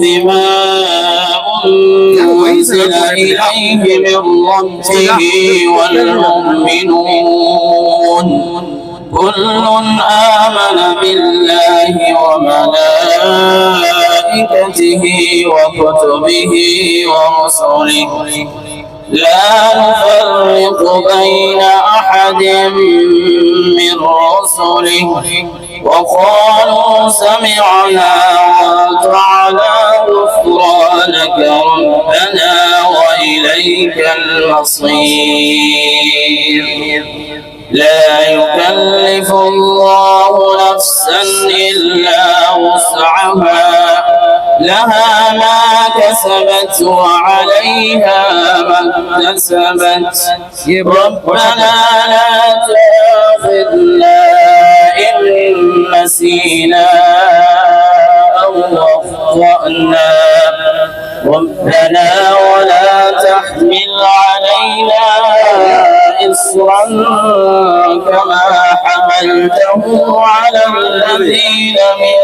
بما أنزل إليه من ربه والمؤمنون كل آمن بالله وملائكته وكتبه ورسله لا نفرق بين أحد من رسله وقالوا سمعنا وأطعنا غفرانك ربنا وإليك المصير لا يكلف الله نفسا إلا وسعها لها ما كسبت وعليها ما اكتسبت ربنا لا تؤاخذنا إن نسينا أو أخطأنا ربنا ولا تحمل علينا إصرا كما حملته على الذين من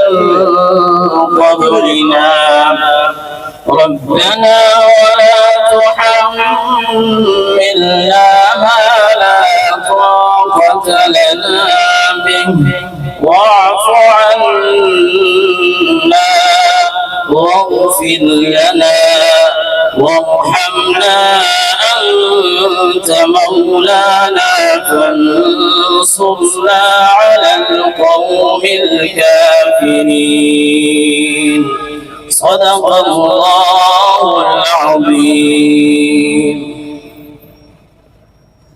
قبلنا ربنا ولا تحملنا ما لا طاقة لنا به واعف عنا واغفر لنا وارحمنا أنت مولانا فانصرنا على القوم الكافرين صدق الله العظيم.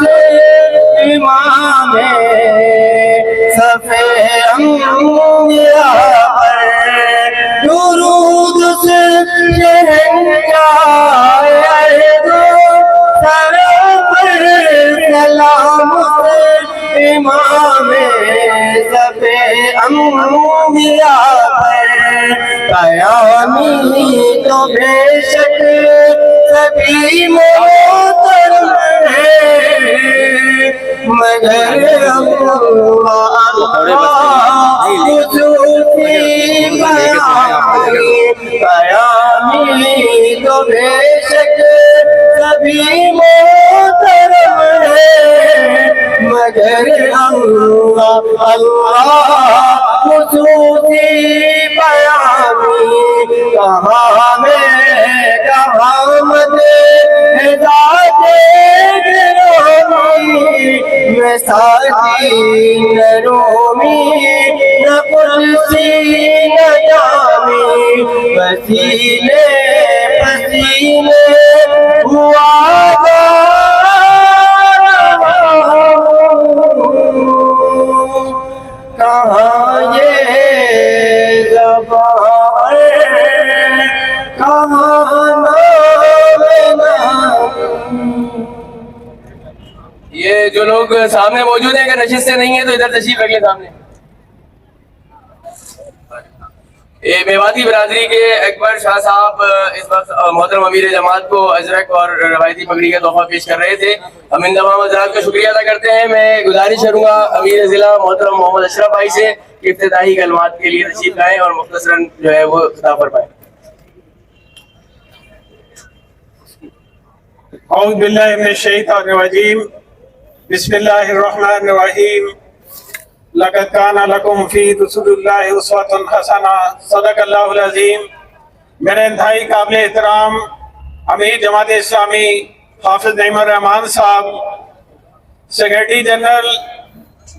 سے امام صفِ انبیاء پر درود سے شہنشاہ ارض سرا پر سلام سے امام صفِ انبیاء پر قیامی تو بے شک سبھی محترم ہے مگر قیامی تو بے شک سبھی محترم ہے مگر اللہ خصوصی بیانی کہاں میں کہاں مد ذات گرامی میں ساتھی نہ رومی نہ قدسی نہ جامی پسینے پسینے ہوا کہاں یہ زبان کہاں یہ جو لوگ سامنے موجود ہیں اگر نشست سے نہیں ہیں تو ادھر تشریف رکھ لیں سامنے. یہ میواتی برادری کے اکبر شاہ صاحب اس وقت محترم امیر جماعت کو اجرک اور روایتی پگڑی کا تحفہ پیش کر رہے تھے. ہم ان تمام حضرات کا شکریہ ادا کرتے ہیں. میں گزارش کروں گا امیر ضلع محترم محمد اشرف بھائی سے کہ افتتاحی کلمات کے لیے تشریف لائیں اور مختصراً جو ہے وہ خطاب فرمائیں. اعوذ باللہ من الشیطان الرجیم بسم اللہ الرحمن الرحیم لقد کان لکم فی رسول اللہ اسوۃ حسنہ صدق اللہ العظیم. میرے انتہائی قابل احترام امیر جماعت اسلامی حافظ نعیم الرحمان صاحب، سیکرٹری جنرل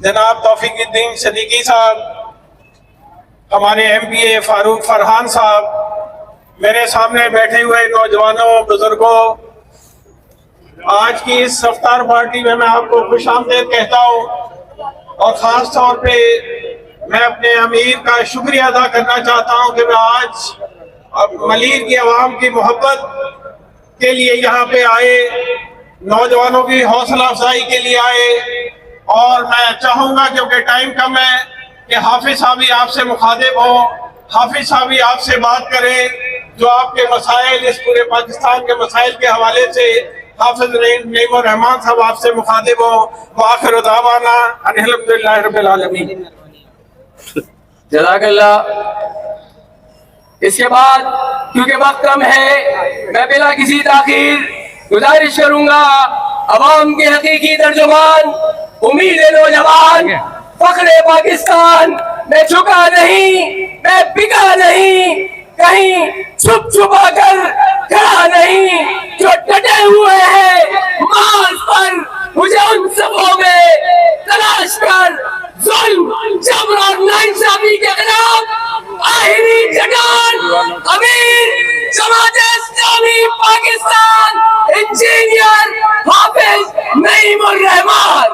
جناب توفیق الدین صدیقی صاحب، ہمارے ایم پی اے فاروق فرحان صاحب، میرے سامنے بیٹھے ہوئے نوجوانوں بزرگوں، آج کی اس افطار پارٹی میں آپ کو خوش آمدید کہتا ہوں اور خاص طور پہ میں اپنے امیر کا شکریہ ادا کرنا چاہتا ہوں کہ وہ آج ملیر کی عوام کی محبت کے لیے یہاں پہ آئے، نوجوانوں کی حوصلہ افزائی کے لیے آئے. اور میں چاہوں گا کیونکہ ٹائم کم ہے کہ حافظ صاحب بھی آپ سے مخاطب ہوں، حافظ صاحب بھی آپ سے بات کریں جو آپ کے مسائل اس پورے پاکستان کے مسائل کے حوالے سے حافظ نعیم الرحمان صاحب آپ سے مخاطب ہوں. وآخر دعوانا ان الحمدللہ رب العالمین. جزاک اللہ. اس کے بعد کیونکہ وقت کم ہے میں بلا کسی تاخیر گزارش کروں گا عوام کے حقیقی ترجمان، امید نوجوان، فخر پاکستان، میں جھکا نہیں میں بکا نہیں، کہیں چھپ چھپا کر کھڑا نہیں، جو ڈٹے ہوئے ہیں مارچ پر مجھے ان صفوں میں تلاش کر ظلم جبر اور ناانصافی کے خلاف آہنی جگان امیر جماعت اسلامی پاکستان انجینئر حافظ نعیم الرحمان.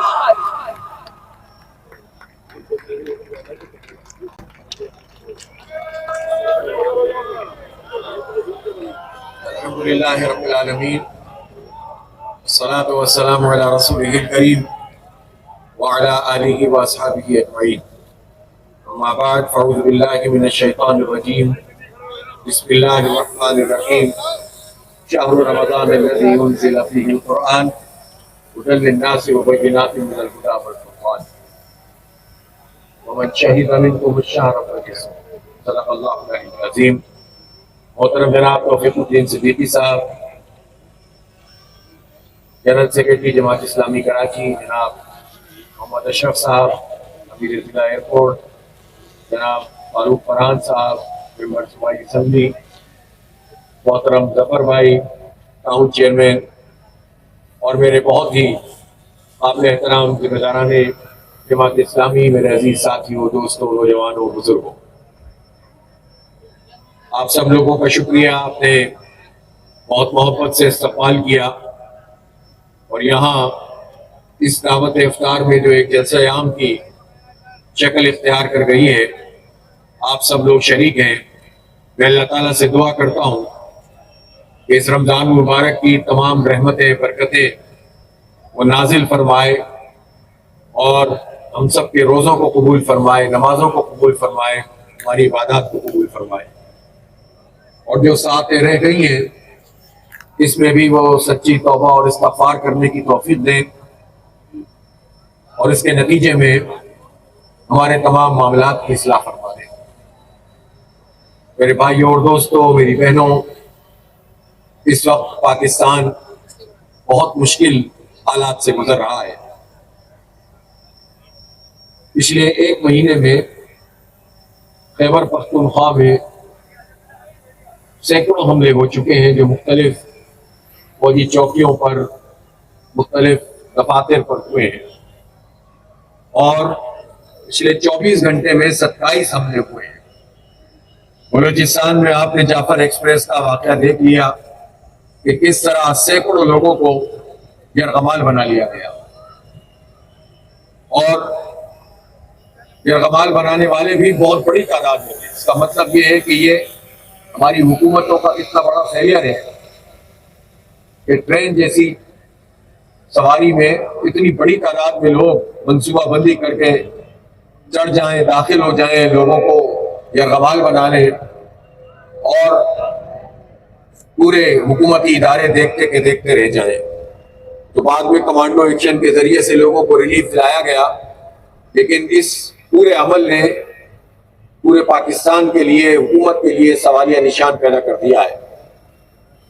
الحمدللہ رب العالمین والصلاة والسلام علی رسولہ الکریم وعلی آلہ واصحابہ اجمعین. اما بعد فاعوذ باللہ من الشیطان الرجیم بسم اللہ الرحمن الرحیم. شہر رمضان الذی انزل فیہ القرآن ھدی للناس وبینات من الہدی والفرقان ومن شہد منکم الشہر فلیصم. صدق اللہ العظیم. محترم جناب توفیق الدین صدیقی صاحب، جنرل سیکرٹری جماعت اسلامی کراچی جناب محمد اشرف صاحب، امیر ضلع ایئرپورٹ جناب فاروق فرحان صاحب، ممبر صوبائی اسمبلی محترم ظفر بھائی ٹاؤن چیئرمین، اور میرے بہت ہی قابل احترام ذمہ داران جماعت اسلامی، میرے عزیز ساتھیوں، دوستوں، نوجوانوں، بزرگوں، آپ سب لوگوں کا شکریہ. آپ نے بہت محبت سے استقبال کیا اور یہاں اس دعوت افطار میں جو ایک جلسہ عام کی شکل اختیار کر گئی ہے، آپ سب لوگ شریک ہیں۔ میں اللہ تعالیٰ سے دعا کرتا ہوں کہ اس رمضان مبارک کی تمام رحمتیں برکتیں وہ نازل فرمائے اور ہم سب کے روزوں کو قبول فرمائے، نمازوں کو قبول فرمائے، ہماری عبادات کو قبول فرمائے، اور جو ساتھ رہ گئی ہیں اس میں بھی وہ سچی توبہ اور استغفار کرنے کی توفیق دیں، اور اس کے نتیجے میں ہمارے تمام معاملات کی اصلاح فرما دیں۔ میرے بھائیوں اور دوستوں، میری بہنوں، اس وقت پاکستان بہت مشکل حالات سے گزر رہا ہے۔ پچھلے 1 مہینے میں خیبر پختونخوا میں سینکڑوں حملے ہو چکے ہیں، جو مختلف فوجی چوکیوں پر، مختلف دفاتر پر ہوئے ہیں، اور پچھلے 24 گھنٹے میں 27 حملے ہوئے ہیں۔ بلوچستان میں آپ نے جعفر ایکسپریس کا واقعہ دیکھ لیا کہ کس طرح سینکڑوں لوگوں کو یرغمال بنا لیا گیا، اور یرغمال بنانے والے بھی بہت بڑی تعداد میں تھے۔ اس کا مطلب یہ ہے کہ یہ ہماری حکومتوں کا اتنا بڑا فیلئر ہے کہ ٹرین جیسی سواری میں اتنی بڑی تعداد میں لوگ منصوبہ بندی کر کے چڑھ جائیں، داخل ہو جائیں، لوگوں کو یرغمال بنا لیں، اور پورے حکومتی ادارے دیکھتے کہ دیکھتے رہ جائیں۔ تو بعد میں کمانڈو ایکشن کے ذریعے سے لوگوں کو ریلیف دلایا گیا، لیکن اس پورے عمل نے پورے پاکستان کے لیے، حکومت کے لیے سوالیہ نشان پیدا کر دیا ہے۔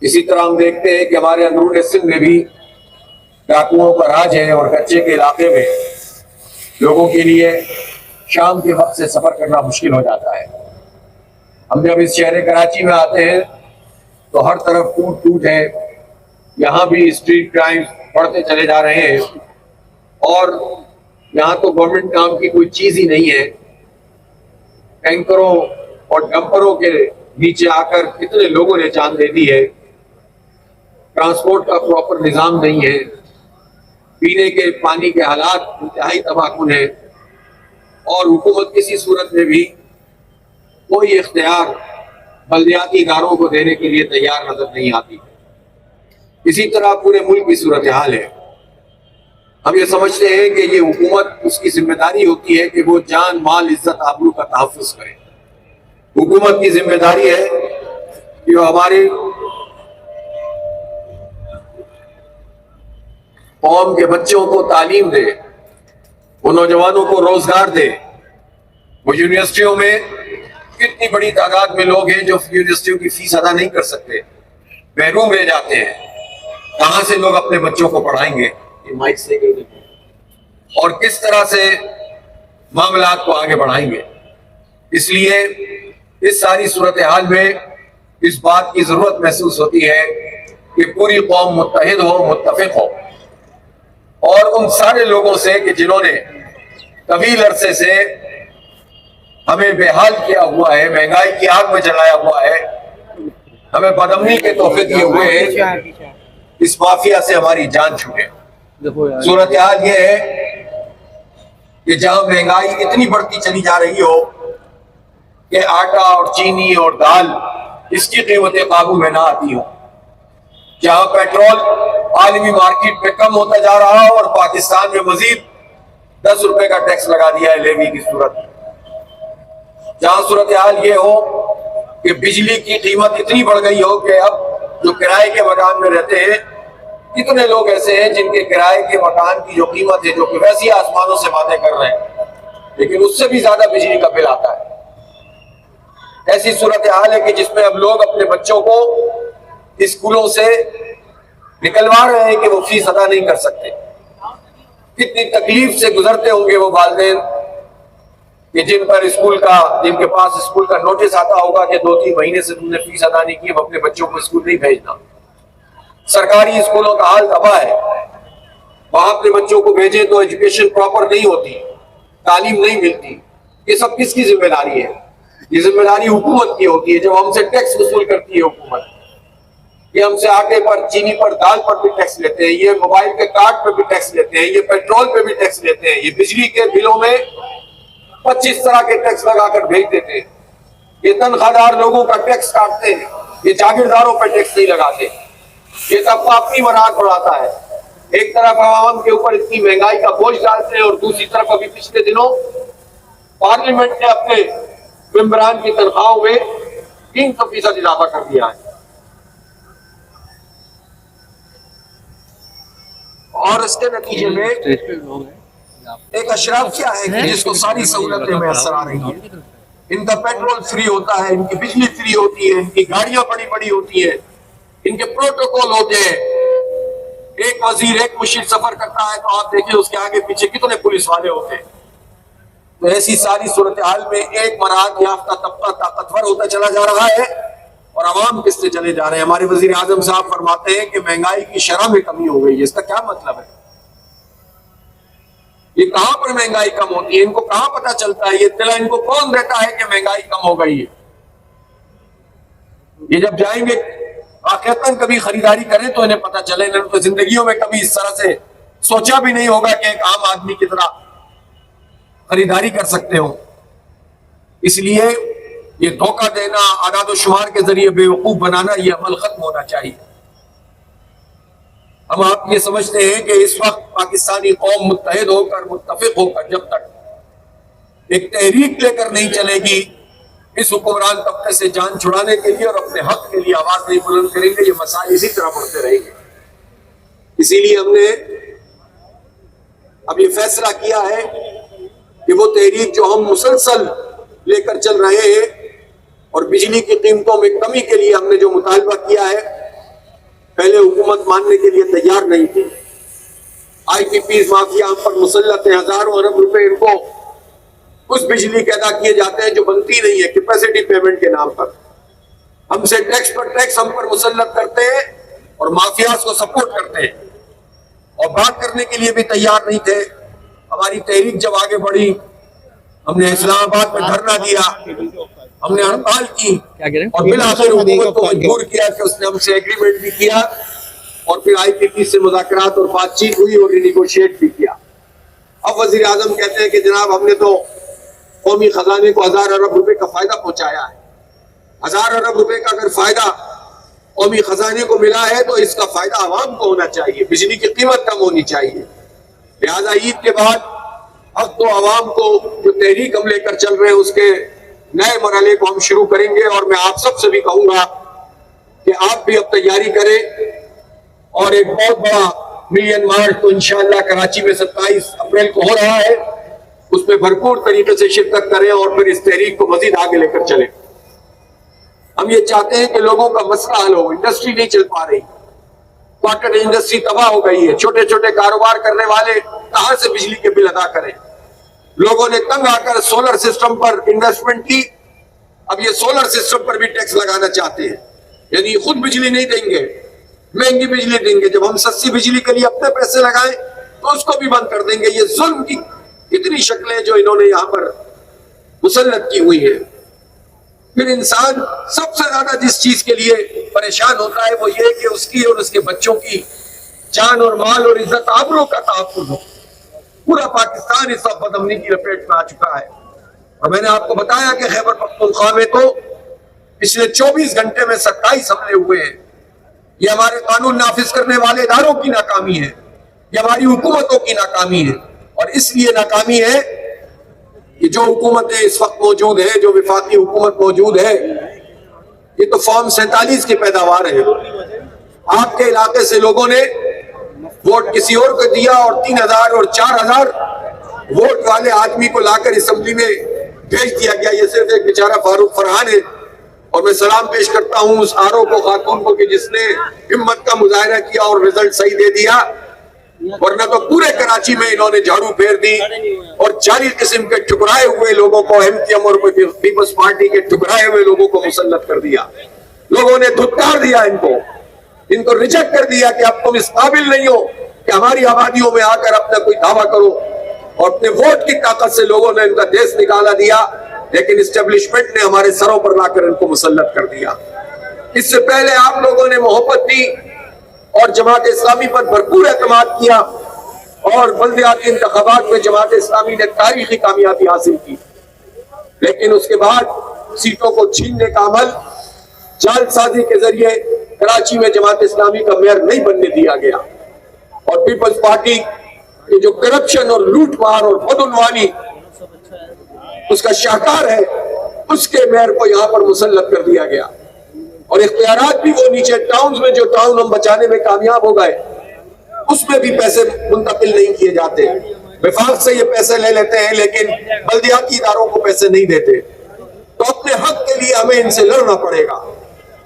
اسی طرح ہم دیکھتے ہیں کہ ہمارے اندرون سندھ میں بھی ڈاکوؤں کا راج ہے، اور کچے کے علاقے میں لوگوں کے لیے شام کے وقت سے سفر کرنا مشکل ہو جاتا ہے۔ ہم جب اس شہر کراچی میں آتے ہیں تو ہر طرف ٹوٹ ٹوٹ ہے، یہاں بھی اسٹریٹ کرائم بڑھتے چلے جا رہے ہیں، اور یہاں تو گورنمنٹ کام کی کوئی چیز ہی نہیں ہے۔ ٹینکروں اور ڈمپروں کے نیچے آ کر کتنے لوگوں نے جان دے دی ہے، ٹرانسپورٹ کا پراپر نظام نہیں ہے، پینے کے پانی کے حالات انتہائی تباہ کن ہیں، اور حکومت کسی صورت میں بھی کوئی اختیار بلدیاتی اداروں کو دینے کے لیے تیار نظر نہیں آتی۔ اسی طرح پورے ملک کی صورتحال ہے۔ ہم یہ سمجھتے ہیں کہ یہ حکومت، اس کی ذمہ داری ہوتی ہے کہ وہ جان، مال، عزت، آبرو کا تحفظ کرے۔ حکومت کی ذمہ داری ہے کہ وہ ہماری قوم کے بچوں کو تعلیم دے، وہ نوجوانوں کو روزگار دے۔ وہ یونیورسٹیوں میں کتنی بڑی تعداد میں لوگ ہیں جو یونیورسٹیوں کی فیس ادا نہیں کر سکتے، محروم رہ جاتے ہیں۔ کہاں سے لوگ اپنے بچوں کو پڑھائیں گے؟ اور کس طرح سے معاملات کو آگے بڑھائیں گے؟ اس لیے اس ساری صورتحال میں اس بات کی ضرورت محسوس ہوتی ہے کہ پوری قوم متحد ہو، متفق ہو، اور ان سارے لوگوں سے کہ جنہوں نے طویل عرصے سے ہمیں بے حال کیا ہوا ہے، مہنگائی کی آگ میں جلایا ہوا ہے، ہمیں بدامنی کے تحفے دیے ہوئے ہیں، اس مافیا سے ہماری جان چھوٹے۔ صورتحال یہ ہے کہ جہاں مہنگائی اتنی بڑھتی چلی جا رہی ہو کہ آٹا اور چینی اور دال اس کی قیمتیں قابو میں نہ آتی ہوں، جہاں پیٹرول عالمی مارکیٹ میں کم ہوتا جا رہا ہو اور پاکستان میں مزید 10 روپے کا ٹیکس لگا دیا ہے لیوی کی صورت، جہاں صورتحال یہ ہو کہ بجلی کی قیمت اتنی بڑھ گئی ہو کہ اب جو کرائے کے مکان میں رہتے ہیں، کتنے لوگ ایسے ہیں جن کے کرائے کے مکان کی جو قیمت ہے، جو کہ ویسی آسمانوں سے باتیں کر رہے ہیں، لیکن اس سے بھی زیادہ بجلی کا بل آتا ہے۔ ایسی صورتحال ہے کہ جس میں اب لوگ اپنے بچوں کو اسکولوں سے نکلوا رہے ہیں کہ وہ فیس ادا نہیں کر سکتے۔ کتنی تکلیف سے گزرتے ہوں گے وہ والدین کہ جن کے پاس اسکول کا نوٹس آتا ہوگا کہ 2-3 مہینے سے تم نے فیس ادا نہیں کی، اب اپنے بچوں کو اسکول نہیں بھیجنا۔ سرکاری اسکولوں کا حال تباہ ہے، وہاں اپنے بچوں کو بھیجیں تو ایجوکیشن پراپر نہیں ہوتی، تعلیم نہیں ملتی۔ یہ سب کس کی ذمہ داری ہے؟ یہ ذمہ داری حکومت کی ہوتی ہے، جب ہم سے ٹیکس وصول کرتی ہے حکومت۔ یہ ہم سے آٹے پر، چینی پر، دال پر بھی ٹیکس لیتے ہیں، یہ موبائل کے کارڈ پہ بھی ٹیکس لیتے ہیں، یہ پیٹرول پہ بھی ٹیکس لیتے ہیں، یہ بجلی کے بلوں میں 25 طرح کے ٹیکس لگا کر بھیج دیتے ہیں، یہ تنخواہ دار لوگوں کا ٹیکس کاٹتے ہیں، یہ جاگیرداروں پہ ٹیکس نہیں لگاتے، یہ طبقہ اپنی مراد بڑھاتا ہے۔ ایک طرف عوام کے اوپر اتنی مہنگائی کا بوجھ ڈالتے ہیں اور دوسری طرف ابھی پچھلے دنوں پارلیمنٹ نے اپنے ممبران کی تنخواہوں میں 300% اضافہ کر دیا ہے۔ اور اس کے نتیجے میں ایک اشراف کیا ہے کہ جس کو ساری سہولتیں میسر آ رہی ہیں، ان کا پیٹرول فری ہوتا ہے، ان کی بجلی فری ہوتی ہے، ان کی گاڑیاں بڑی بڑی ہوتی ہیں، ان کے پروٹوکول ہوتے ہیں، ایک وزیر ایک مشیر سفر کرتا ہے تو آپ دیکھیں اس کے آگے پیچھے کتنے پولیس والے ہوتے ہیں۔ تو ایسی ساری صورتحال میں ایک مراحت یافتہ طبقہ طاقتور ہوتا چلا جا رہا ہے اور عوام کس سے چلے جا رہے ہیں۔ ہمارے وزیر اعظم صاحب فرماتے ہیں کہ مہنگائی کی شرح میں کمی ہو گئی ہے، اس کا کیا مطلب ہے؟ یہ کہاں پر مہنگائی کم ہوتی ہے؟ ان کو کہاں پتا چلتا ہے؟ یہ اطلاع ان کو کون دیتا ہے کہ مہنگائی کم ہو گئی ہے؟ یہ جب جائیں گے واقعتاً کبھی خریداری کریں تو انہیں پتا چلے، انہوں نے تو زندگیوں میں کبھی اس طرح سے سوچا بھی نہیں ہوگا کہ ایک عام آدمی کی طرح خریداری کر سکتے ہو۔ اس لیے یہ دھوکہ دینا، اعداد و شمار کے ذریعے بے وقوف بنانا، یہ عمل ختم ہونا چاہیے۔ ہم آپ یہ سمجھتے ہیں کہ اس وقت پاکستانی قوم متحد ہو کر، متفق ہو کر جب تک ایک تحریک لے کر نہیں چلے گی اس حکمران طبقے سے جان چھڑانے کے لیے اور اپنے حق کے لیے آواز نہیں بلند کریں گے، یہ مسائل اسی طرح بڑھتے رہیں گے۔ اسی لیے ہم نے اب یہ فیصلہ کیا ہے کہ وہ تحریک جو ہم مسلسل لے کر چل رہے ہیں اور بجلی کی قیمتوں میں کمی کے لیے ہم نے جو مطالبہ کیا ہے، پہلے حکومت ماننے کے لیے تیار نہیں تھی۔ آئی پی پیز مافیا ہم پر مسلط ہیں، ہزاروں ارب روپے ان کو اس بجلی کے ادا کیے جاتے ہیں جو بنتی نہیں ہے، کیپیسٹی پیمنٹ کے نام پر۔ ہم سے ٹیکس پر ٹیکس ہم پر مسلط کرتے ہیں اور مافیاز کو سپورٹ کرتے ہیں، اور بات کرنے کے لیے بھی تیار نہیں تھے۔ ہماری تحریک جب آگے بڑھی، ہم نے اسلام آباد میں دھرنا دیا، ہم نے ہڑتال کی اور بالآخر حکومت کو مجبور کیا کہ اس نے ہم سے ایگریمنٹ بھی کیا اور پھر آئی پی پی سے مذاکرات اور بات چیت ہوئی اور ریگوشیٹ بھی کیا۔ اب وزیر اعظم کہتے ہیں کہ جناب ہم نے تو قومی خزانے کو 1000 ارب روپے کا فائدہ پہنچایا ہے۔ 1000 ارب روپے کا اگر فائدہ قومی خزانے کو ملا ہے تو اس کا فائدہ عوام کو ہونا چاہیے، بجلی کی قیمت کم ہونی چاہیے۔ لہذا عید کے بعد اب تو عوام کو جو تحریک ہم لے کر چل رہے ہیں اس کے نئے مرحلے کو ہم شروع کریں گے، اور میں آپ سب سے بھی کہوں گا کہ آپ بھی اب تیاری کریں اور ایک بہت بڑا ملین مارچ تو انشاءاللہ کراچی میں 27 اپریل کو ہو رہا ہے، اس میں بھرپور طریقے سے شرکت کریں اور پھر اس تحریک کو مزید آگے لے کر چلیں۔ ہم یہ چاہتے ہیں کہ لوگوں کا مسئلہ حل ہو، انڈسٹری نہیں چل پا رہی، کاٹن انڈسٹری تباہ ہو گئی ہے، چھوٹے چھوٹے کاروبار کرنے والے کہاں سے بجلی کے بل ادا کریں؟ لوگوں نے تنگ آ کر سولر سسٹم پر انویسٹمنٹ کی، اب یہ سولر سسٹم پر بھی ٹیکس لگانا چاہتے ہیں، یعنی خود بجلی نہیں دیں گے، مہنگی بجلی دیں گے۔ جب ہم سستی بجلی کے لیے اپنے پیسے لگائیں تو اس کو بھی بند کر دیں گے۔ یہ ظلم کی کتنی شکلیں جو انہوں نے یہاں پر مسلط کی ہوئی ہیں۔ پھر انسان سب سے زیادہ جس چیز کے لیے پریشان ہوتا ہے وہ یہ کہ اس کی اور اس کے بچوں کی جان اور مال اور عزت آبرو کا تحفظ ہو۔ پورا پاکستان اس وقت بدامنی کی لپیٹ میں آ چکا ہے، اور میں نے آپ کو بتایا کہ خیبر پختونخوا میں تو پچھلے 24 گھنٹے میں 27 حملے ہوئے ہیں۔ یہ ہمارے قانون نافذ کرنے والے اداروں کی ناکامی ہے، یہ ہماری حکومتوں کی ناکامی ہے، اور اس لیے ناکامی ہے کہ جو حکومتیں اس وقت موجود ہے، جو وفاقی حکومت موجود ہے، یہ تو فارم 47 کی پیداوار ہے۔ آپ کے علاقے سے لوگوں نے ووٹ کسی اور کو دیا اور 3000 اور 4000 ووٹ والے آدمی کو لا کر اسمبلی میں بھیج دیا گیا۔ یہ صرف ایک بیچارہ فاروق فرحان ہے، اور میں سلام پیش کرتا ہوں اس آرو کو، خاتون کو، کہ جس نے ہمت کا مظاہرہ کیا اور رزلٹ صحیح دے دیا، ورنہ تو پورے کراچی میں انہوں نے جھاڑو پھیر دی اور 40 قسم کے ٹکرائے ہوئے لوگوں کو، MTM اور پیپلز پارٹی کے ٹکرائے ہوئے لوگوں کو مسلط کر دیا۔ لوگوں نے دھتکار دیا ان کو ریجیکٹ کر دیا کہ اب تم اس قابل نہیں ہو کہ ہماری آبادیوں میں آ کر اپنا کوئی دعویٰ کرو، اور اپنے ووٹ کی طاقت سے لوگوں نے ان کا دیس نکالا دیا، لیکن اسٹیبلشمنٹ نے ہمارے سروں پر لا کر ان کو مسلط کر دیا۔ اس سے پہلے آپ لوگوں نے محبت دی اور جماعت اسلامی پر بھرپور اعتماد کیا اور بلدیاتی انتخابات میں جماعت اسلامی نے تاریخی کامیابی حاصل کی، لیکن اس کے بعد سیٹوں کو چھیننے کا عمل جال سازی کے ذریعے کراچی میں جماعت اسلامی کا میئر نہیں بننے دیا گیا، اور پیپلز پارٹی کے جو کرپشن اور لوٹ مار اور بدعنوانی اس کا شاہکار ہے، اس کے میئر کو یہاں پر مسلط کر دیا گیا، اور اختیارات بھی وہ نیچے ٹاؤنز میں جو ٹاؤن ہم بچانے میں کامیاب ہو گئے اس میں بھی پیسے منتقل نہیں کیے جاتے، وفاق سے یہ پیسے لے لیتے ہیں لیکن بلدیاتی اداروں کو پیسے نہیں دیتے۔ تو اپنے حق کے لیے ہمیں ان سے لڑنا پڑے گا،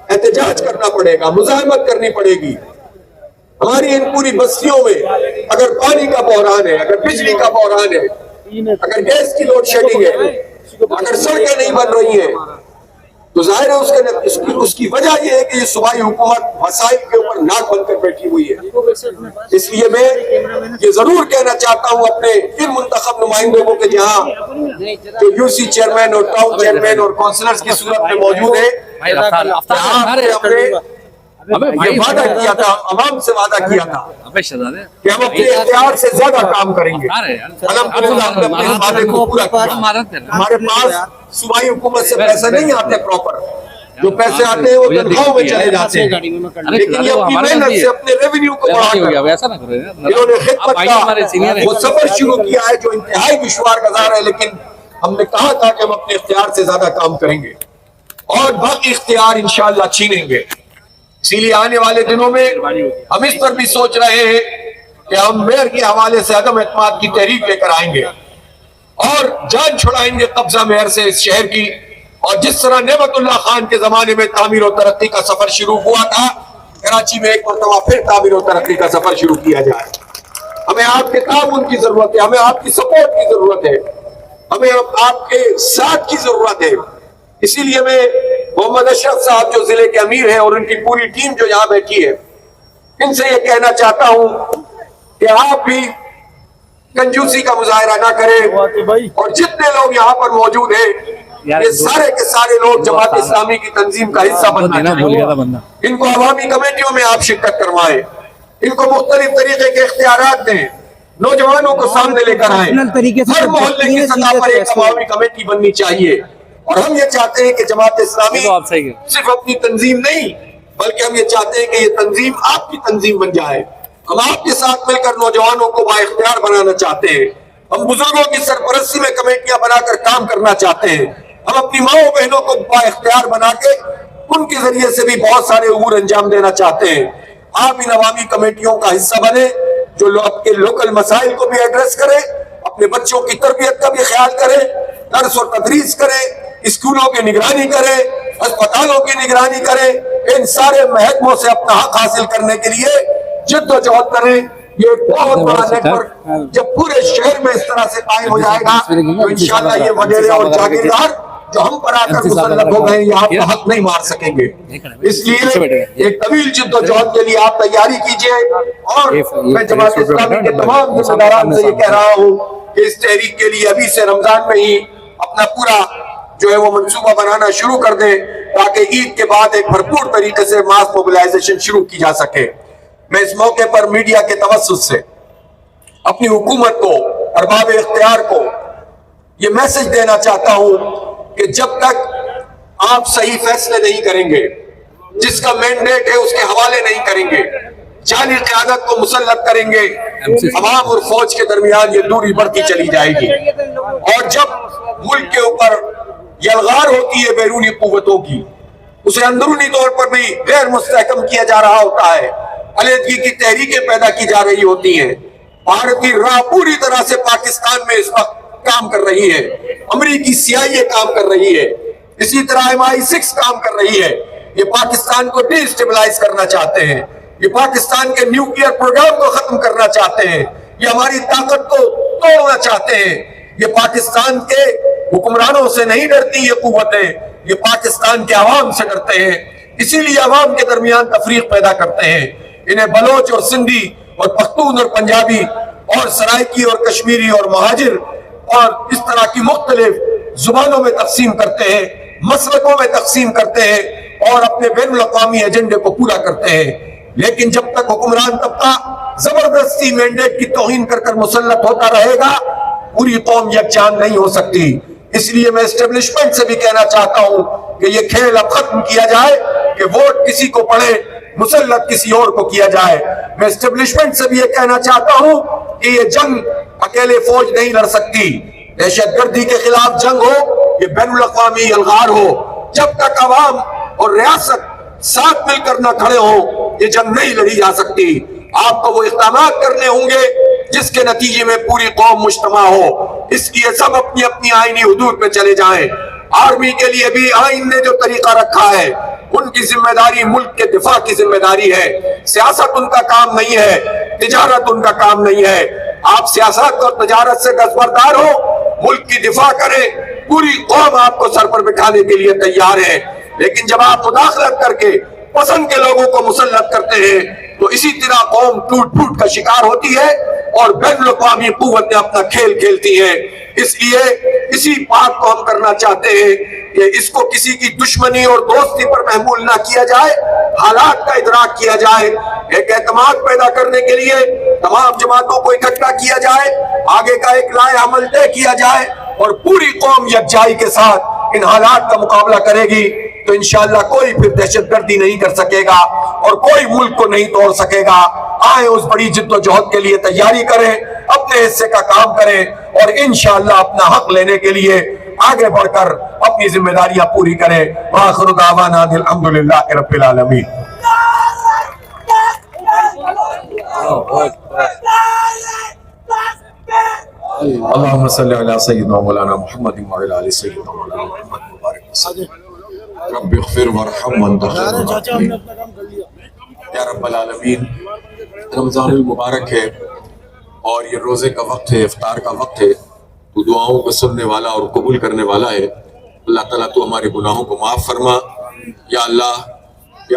احتجاج کرنا پڑے گا، مزاحمت کرنی پڑے گی۔ ہماری ان پوری بستیوں میں اگر پانی کا بحران ہے، اگر بجلی کا بحران ہے، اگر گیس کی لوڈ شیڈنگ ہے، اگر سڑکیں نہیں بن رہی ہیں، تو ظاہر ہے اس کی وجہ یہ ہے کہ یہ صوبائی حکومت مسائل کے اوپر ناک بن کر بیٹھی ہوئی ہے۔ اس لیے میں یہ ضرور کہنا چاہتا ہوں اپنے ان منتخب نمائندوں کو کہ جہاں جو یو سی چیئرمین اور ٹاؤن چیئرمین اور کونسلرز کی صورت میں موجود ہیں، ہم نے یہ وعدہ کیا تھا، عوام سے وعدہ کیا تھا کہ ہم اپنے اختیار سے زیادہ کام کریں گے۔ الحمدللہ ہم نے اپنے وعدے کو پورا کیا۔ ہمارے پاس صوبائی حکومت سے پیسے نہیں آتے پراپر، جو پیسے آتے ہیں وہ تنخواہوں میں چلے جاتے ہیں، لیکن یہ اپنی محنت سے اپنے ریونیو کو بڑھا کر انہوں نے خدمت کا وہ سفر شروع کیا ہے جو انتہائی دشوار گزار ہے، لیکن ہم نے کہا تھا کہ ہم اپنے اختیار سے زیادہ کام کریں گے اور باقی اختیار انشاءاللہ چھینیں گے۔ اسی لیے آنے والے دنوں میں ہم اس پر بھی سوچ رہے ہیں کہ ہم میئر کے حوالے سے عدم اعتماد کی تحریک لے کر آئیں گے اور جان چھڑائیں گے قبضہ میئر سے اس شہر کی، اور جس طرح نعمت اللہ خان کے زمانے میں تعمیر و ترقی کا سفر شروع ہوا تھا، کراچی میں ایک مرتبہ پھر تعمیر و ترقی کا سفر شروع کیا جائے۔ ہمیں آپ کے تعاون کی ضرورت ہے، ہمیں آپ کی سپورٹ کی ضرورت ہے، ہمیں آپ کے ساتھ کی ضرورت ہے۔ اسی لیے میں محمد اشرف صاحب جو ضلع کے امیر ہیں اور ان کی پوری ٹیم جو یہاں بیٹھی ہے، ان سے یہ کہنا چاہتا ہوں کہ آپ بھی کنجوسی کا مظاہرہ نہ کریں، اور جتنے لوگ یہاں پر موجود ہیں یہ سارے کے سارے لوگ جماعت اسلامی کی تنظیم کا حصہ بننا چاہیے۔ ان کو عوامی کمیٹیوں میں آپ شرکت کروائیں، ان کو مختلف طریقے کے اختیارات دیں، نوجوانوں کو سامنے لے کر آئیں، ہر محلے کی سطح پر ایک عوامی کمیٹی بننی چاہیے۔ اور ہم یہ چاہتے ہیں کہ جماعت اسلامی صرف اپنی تنظیم نہیں بلکہ ہم یہ چاہتے ہیں کہ یہ تنظیم آپ کی تنظیم بن جائے۔ ہم آپ کے ساتھ مل کر نوجوانوں کو بااختیار بنانا چاہتے ہیں، ہم بزرگوں کی سرپرستی میں کمیٹیاں بنا کر کام کرنا چاہتے ہیں، ہم اپنی ماؤں بہنوں کو بااختیار بنا کے ان کے ذریعے سے بھی بہت سارے امور انجام دینا چاہتے ہیں۔ آپ ان عوامی کمیٹیوں کا حصہ بنے جو آپ کے لوکل مسائل کو بھی ایڈریس کرے، اپنے بچوں کی تربیت کا بھی خیال کرے، درس اور تدریس کرے، اسکولوں کی نگرانی کرے، اسپتالوں کی نگرانی کرے، ان سارے محکموں سے اپنا حق حاصل کرنے کے لیے جد و جہد کریں۔ یہ ایک بہت بڑا نیٹ ورک جب پورے شہر میں اس طرح سے قائم ہو جائے گا تو انشاءاللہ یہ وڈیرے اور جاگیردار جو ہم پر آ کر مسلط ہو گئے یہ آپ کا حق نہیں مار سکیں گے۔ اس لیے ایک طویل جد و جہد کے لیے آپ تیاری کیجئے، اور میں جماعت اسلامی کے تمام ذمہ داران سے یہ کہہ رہا ہوں کہ اس تحریک کے لیے ابھی سے رمضان میں ہی اپنا پورا جو ہے وہ منصوبہ بنانا شروع کر دیں تاکہ عید کے بعد ایک بھرپور طریقے سے ماس موبلائزیشن شروع کی جا سکے۔ میں اس موقع پر میڈیا کے توسط سے اپنی حکومت کو، ارباب اختیار کو یہ میسج دینا چاہتا ہوں کہ جب تک آپ صحیح فیصلے نہیں کریں گے، جس کا مینڈیٹ ہے اس کے حوالے نہیں کریں گے، جعلی قیادت کو مسلط کریں گے، عوام اور فوج کے درمیان یہ دوری بڑھتی چلی جائے گی، اور جب ملک کے اوپر یلغار ہوتی ہے بیرونی قوتوں کی، اسے اندرونی طور پر بھی غیر مستحکم کیا جا رہا ہوتا ہے، علیحدگی کی تحریکیں پیدا کی جا رہی ہوتی ہیں، بھارتی راہ پوری طرح سے پاکستان میں اس وقت کام کر رہی ہے، امریکی CIA کام کر رہی ہے، اسی طرح MI6 کام کر رہی ہے، یہ پاکستان کو ڈی اسٹیبلائز کرنا چاہتے ہیں، یہ پاکستان کے نیوکلیئر پروگرام کو ختم کرنا چاہتے ہیں، یہ ہماری طاقت کو توڑنا چاہتے ہیں۔ یہ پاکستان کے حکمرانوں سے نہیں ڈرتی یہ قوتیں، یہ پاکستان کے عوام سے ڈرتے ہیں، اسی لیے عوام کے درمیان تفریق پیدا کرتے ہیں، انہیں بلوچ اور سندھی اور پختون اور پنجابی اور سرائکی اور کشمیری اور مہاجر اور اس طرح کی مختلف زبانوں میں تقسیم کرتے ہیں، مسلکوں میں تقسیم کرتے ہیں، اور اپنے بین الاقوامی ایجنڈے کو پورا کرتے ہیں، لیکن جب تک حکمران طبقہ زبردستی مینڈیٹ کی توہین کر کر مسلط ہوتا رہے گا پوری قوم یکجان نہیں ہو سکتی۔ اس لیے میں اسٹیبلشمنٹ سے بھی کہنا چاہتا ہوں کہ یہ کھیل اب ختم کیا جائے کہ ووٹ کسی کو پڑے مسلط کسی اور کو کیا جائے۔ میں اسٹیبلشمنٹ سے بھی یہ کہنا چاہتا ہوں کہ یہ جنگ اکیلے فوج نہیں لڑ سکتی، دہشت گردی کے خلاف جنگ ہو، یہ بین الاقوامی الغار ہو، جب تک عوام اور ریاست ساتھ مل کر نہ کھڑے ہوں یہ جنگ نہیں لڑی جا سکتی۔ آپ کو وہ اقدامات کرنے ہوں گے جس کے نتیجے میں پوری قوم مجتمع ہو، اس لیے سب اپنی اپنی آئینی حدود میں چلے جائیں۔ آرمی کے لیے بھی آئین نے جو طریقہ رکھا ہے ان کی ذمہ داری ملک کے دفاع کی ذمہ داری ہے، سیاست ان کا کام نہیں ہے، تجارت ان کا کام نہیں ہے۔ آپ سیاست اور تجارت سے دستبردار ہو، ملک کی دفاع کریں، پوری قوم آپ کو سر پر بٹھانے کے لیے تیار ہے، لیکن جب آپ مداخلت کر کے پسند کے لوگوں کو مسلط کرتے ہیں تو اسی طرح قوم ٹوٹ پھوٹ کا شکار ہوتی ہے اور بین الاقوامی قوتیں اپنا کھیل کھیلتی ہیں۔ اس لیے اسی بات کو ہم کرنا چاہتے ہیں کہ اس کو کسی کی دشمنی اور دوستی پر محمول نہ کیا جائے، حالات کا ادراک کیا جائے، ایک اعتماد پیدا کرنے کے لیے تمام جماعتوں کو اکٹھا کیا جائے، آگے کا ایک لائحہ عمل طے کیا جائے اور پوری قوم یکجائی کے ساتھ ان حالات کا مقابلہ کرے گی تو انشاءاللہ کوئی پھر دہشت گردی نہیں کر سکے گا اور کوئی ملک کو نہیں توڑ سکے گا۔ آئیں اس بڑی جد و جہد کے لیے تیاری کریں، اپنے حصے کا کام کریں اور انشاءاللہ اپنا حق لینے کے لیے آگے بڑھ کر اپنی ذمہ داریاں پوری کریں۔ وآخر دعوانا الحمدللہ رب العالمین۔ اللہم صلی علی سیدنا مولانا محمد وعلی آل سیدنا مولانا محمد مبارک وسلم۔ رب اغفر ورحم وانت خیر الراحمین۔ یا رب العالمین، رمضان المبارک ہے اور یہ روزے کا وقت ہے، افطار کا وقت ہے، تو دعاؤں کو سننے والا اور قبول کرنے والا ہے۔ اللہ تعالیٰ تو ہمارے گناہوں کو معاف فرما، یا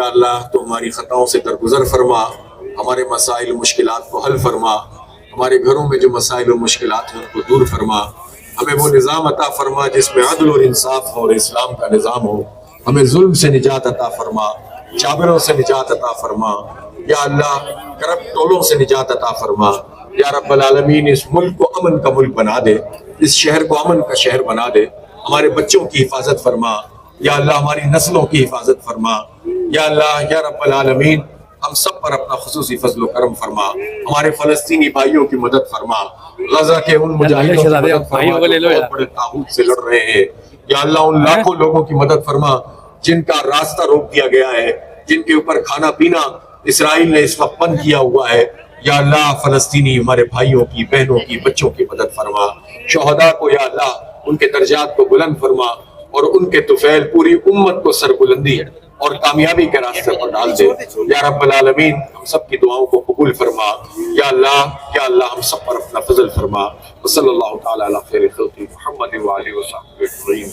اللہ تو ہماری خطاؤں سے درگزر فرما، ہمارے مسائل مشکلات کو حل فرما، ہمارے گھروں میں جو مسائل و مشکلات ہیں ان کو دور فرما، ہمیں وہ نظام عطا فرما جس میں عدل اور انصاف اور اسلام کا نظام ہو، ہمیں ظلم سے نجات عطا فرما، جابروں سے نجات عطا فرما، یا اللہ کرپٹ ٹولوں سے نجات عطا فرما۔ یا رب العالمین، اس ملک کو امن کا ملک بنا دے، اس شہر کو امن کا شہر بنا دے، ہمارے بچوں کی حفاظت فرما، یا اللہ ہماری نسلوں کی حفاظت فرما، یا اللہ یا رب العالمین ہم سب پر اپنا خصوصی فضل و کرم فرما، ہمارے فلسطینی بھائیوں کی مدد فرما، غزہ کے ان مجاہدوں کی مدد فرما جو بہت بڑے طاغوت سے لڑ رہے ہیں، یا اللہ ان لاکھوں لوگوں کی مدد فرما جن کا راستہ روک دیا گیا ہے، جن کے اوپر کھانا پینا اسرائیل نے اس وقت بند کیا ہوا ہے، یا اللہ فلسطینی ہمارے بھائیوں کی، بہنوں کی، بچوں کی مدد فرما، شہداء کو یا اللہ ان کے درجات کو بلند فرما اور ان کے طفیل پوری امت کو سربلندی اور کامیابی کے راستے پر ڈال دے۔ یا رب العالمین ہم سب کی دعاؤں کو قبول فرما، یا اللہ ہم سب پر اپنا فضل فرما۔ وصلی اللہ تعالی علی خیر خلقہ محمد وآلہ وصحبہ اجمعین۔